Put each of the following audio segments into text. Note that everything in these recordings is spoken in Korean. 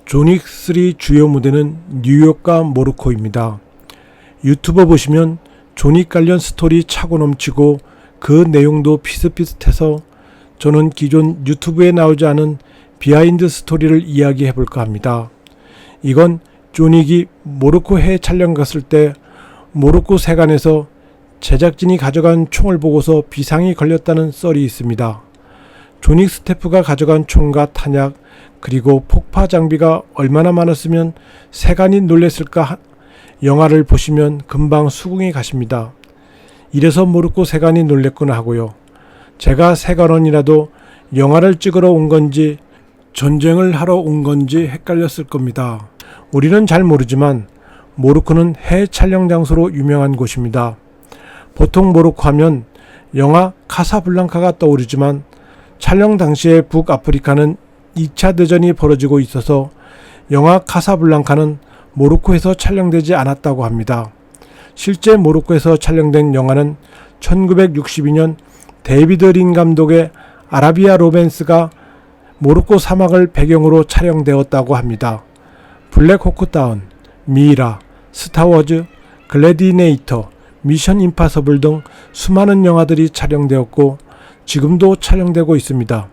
존윅3 주요 무대는 뉴욕과 모로코입니다. 유튜버 보시면 존윅 관련 스토리 차고 넘치고 그 내용도 비슷비슷해서 저는 기존 유튜브에 나오지 않은 비하인드 스토리를 이야기해 볼까 합니다. 이건 존윅이 모로코 해외 촬영 갔을 때 모로코 세관에서 제작진이 가져간 총을 보고서 비상이 걸렸다는 썰이 있습니다. 존윅 스태프가 가져간 총과 탄약 그리고 폭파 장비가 얼마나 많았으면 세관이 놀랬을까. 영화를 보시면 금방 수긍이 가십니다. 이래서 모로코 세관이 놀랬구나 하고요. 제가 세관원이라도 영화를 찍으러 온 건지 전쟁을 하러 온 건지 헷갈렸을 겁니다. 우리는 잘 모르지만 모로코는 해외 촬영 장소로 유명한 곳입니다. 보통 모로코 하면 영화 카사블랑카가 떠오르지만 촬영 당시에 북아프리카는 2차 대전이 벌어지고 있어서 영화 카사블랑카는 모로코에서 촬영되지 않았다고 합니다. 실제 모로코에서 촬영된 영화는 1962년 데이비드 린 감독의 아라비아 로맨스가 모로코 사막을 배경으로 촬영되었다고 합니다. 블랙 호크 다운, 미이라, 스타워즈, 글래디네이터, 미션 임파서블 등 수많은 영화들이 촬영되었고 지금도 촬영되고 있습니다.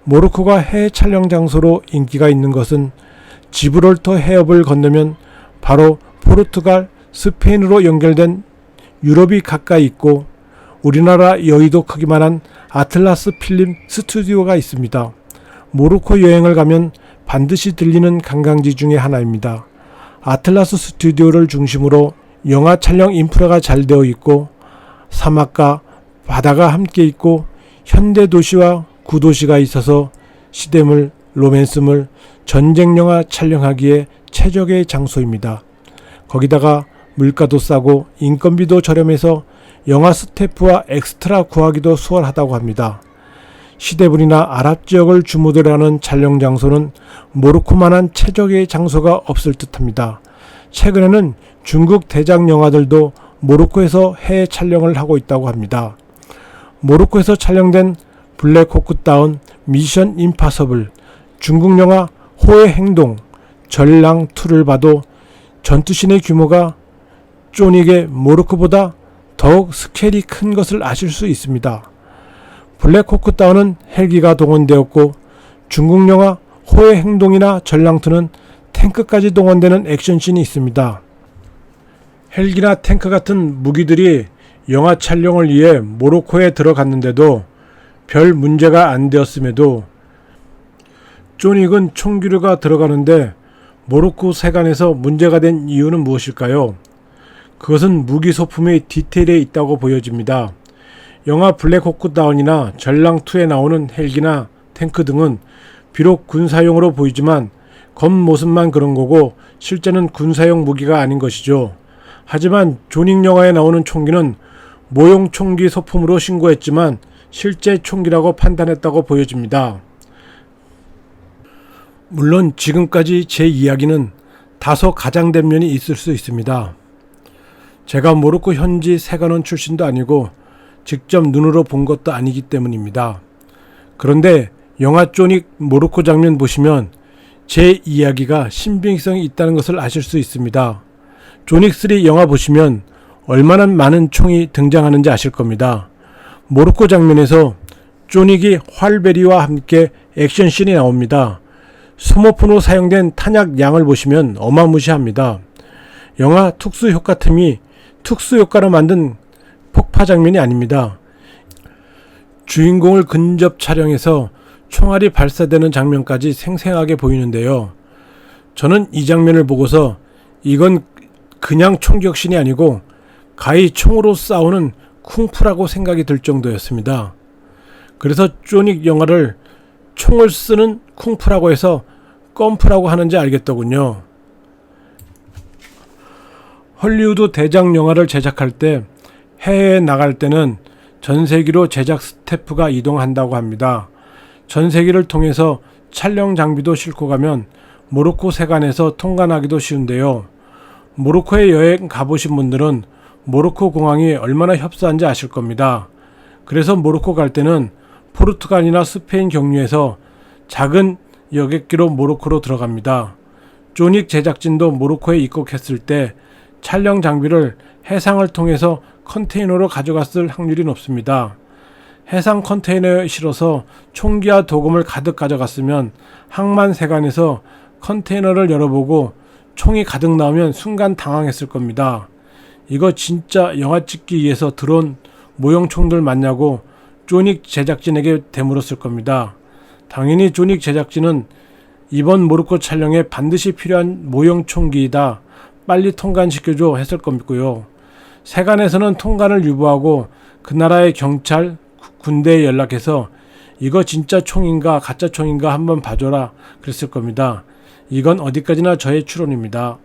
모로코가 해외 촬영 장소로 인기가 있는 것은 지브롤터 해협을 건너면 바로 포르투갈, 스페인으로 연결된 유럽이 가까이 있고 우리나라 여의도 크기만한 아틀라스 필름 스튜디오가 있습니다. 모로코 여행을 가면 반드시 들리는 관광지 중에 하나입니다. 아틀라스 스튜디오를 중심으로 영화 촬영 인프라가 잘 되어 있고 사막과 바다가 함께 있고 현대 도시와 구도시가 있어서 시대물, 로맨스물, 전쟁영화 촬영하기에 최적의 장소입니다. 거기다가 물가도 싸고 인건비도 저렴해서 영화 스태프와 엑스트라 구하기도 수월하다고 합니다. 시대물이나 아랍 지역을 주무대로 하는 촬영 장소는 모로코만한 최적의 장소가 없을 듯합니다. 최근에는 중국 대작 영화들도 모로코에서 해외 촬영을 하고 있다고 합니다. 모로코에서 촬영된 블랙 호크 다운, 미션 임파서블, 중국 영화 호의 행동, 전랑2를 봐도 전투신의 규모가 존윅의 모로코보다 더욱 스케일이 큰 것을 아실 수 있습니다. 블랙 호크 다운은 헬기가 동원되었고 중국 영화 호의 행동이나 전랑2는 탱크까지 동원되는 액션씬이 있습니다. 헬기나 탱크 같은 무기들이 영화 촬영을 위해 모로코에 들어갔는데도 별 문제가 안 되었음에도 존윅은 총기류가 들어가는데 모로코 세관에서 문제가 된 이유는 무엇일까요? 그것은 무기 소품의 디테일에 있다고 보여집니다. 영화 블랙 호크 다운이나 전랑2에 나오는 헬기나 탱크 등은 비록 군사용으로 보이지만 겉모습만 그런 거고 실제는 군사용 무기가 아닌 것이죠. 하지만 존윅 영화에 나오는 총기는 모형 총기 소품으로 신고했지만 실제 총기라고 판단했다고 보여집니다. 물론 지금까지 제 이야기는 다소 가장된 면이 있을 수 있습니다. 제가 모로코 현지 세관원 출신도 아니고 직접 눈으로 본 것도 아니기 때문입니다. 그런데 영화 존윅 모로코 장면 보시면 제 이야기가 신빙성이 있다는 것을 아실 수 있습니다. 존윅3 영화 보시면 얼마나 많은 총이 등장하는지 아실 겁니다. 모로코 장면에서 존윅이 활베리와 함께 액션씬이 나옵니다. 소모품으로 사용된 탄약 양을 보시면 어마무시합니다. 영화 특수효과팀이 특수효과로 만든 폭파 장면이 아닙니다. 주인공을 근접 촬영해서 총알이 발사되는 장면까지 생생하게 보이는데요. 저는 이 장면을 보고서 이건 그냥 총격신이 아니고 가히 총으로 싸우는 쿵푸라고 생각이 들 정도였습니다. 그래서 존윅 영화를 총을 쓰는 쿵푸라고 해서 껌프라고 하는지 알겠더군요. 헐리우드 대작 영화를 제작할 때 해외에 나갈 때는 전세기로 제작 스태프가 이동한다고 합니다. 전세기를 통해서 촬영 장비도 싣고 가면 모로코 세관에서 통관하기도 쉬운데요. 모로코에 여행 가보신 분들은 모로코 공항이 얼마나 협소한지 아실 겁니다. 그래서 모로코 갈 때는 포르투갈이나 스페인 경유에서 작은 여객기로 모로코로 들어갑니다. 존윅 제작진도 모로코에 입국했을 때 촬영 장비를 해상을 통해서 컨테이너로 가져갔을 확률이 높습니다. 해상 컨테이너에 실어서 총기와 도금을 가득 가져갔으면 항만세관에서 컨테이너를 열어보고 총이 가득 나오면 순간 당황했을 겁니다. 이거 진짜 영화 찍기 위해서 들어온 모형 총들 맞냐고 존윅 제작진에게 되물었을 겁니다. 당연히 존윅 제작진은 이번 모로코 촬영에 반드시 필요한 모형 총기이다. 빨리 통관시켜줘 했을 거고요. 세관에서는 통관을 유보하고 그 나라의 경찰, 군대에 연락해서 이거 진짜 총인가 가짜 총인가 한번 봐줘라 그랬을 겁니다. 이건 어디까지나 저의 추론입니다.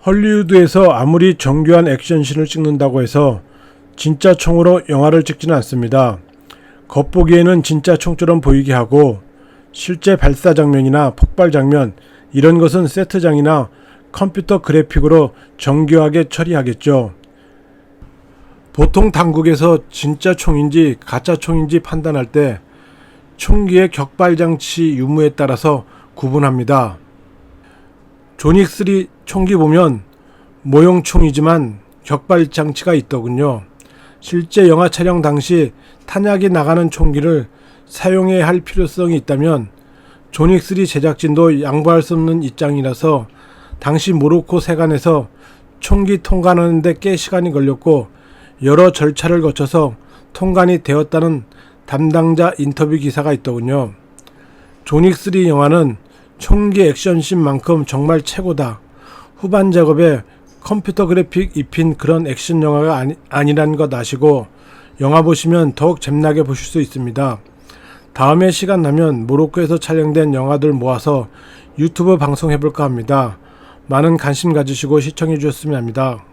헐리우드에서 아무리 정교한 액션씬을 찍는다고 해서 진짜 총으로 영화를 찍지는 않습니다. 겉보기에는 진짜 총처럼 보이게 하고 실제 발사 장면이나 폭발 장면 이런 것은 세트장이나 컴퓨터 그래픽으로 정교하게 처리하겠죠. 보통 당국에서 진짜 총인지 가짜 총인지 판단할 때 총기의 격발장치 유무에 따라서 구분합니다. 존윅3 총기 보면 모형 총이지만 격발장치가 있더군요. 실제 영화 촬영 당시 탄약이 나가는 총기를 사용해야 할 필요성이 있다면 존윅3 제작진도 양보할 수 없는 입장이라서 당시 모로코 세관에서 총기 통관하는데 꽤 시간이 걸렸고 여러 절차를 거쳐서 통관이 되었다는 담당자 인터뷰 기사가 있더군요. 존윅3 영화는 총기 액션씬만큼 정말 최고다. 후반 작업에 컴퓨터 그래픽 입힌 그런 액션 영화가 아니란 것 아시고 영화 보시면 더욱 재미나게 보실 수 있습니다. 다음에 시간 나면 모로코에서 촬영된 영화들 모아서 유튜브 방송해볼까 합니다. 많은 관심 가지시고 시청해 주셨으면 합니다.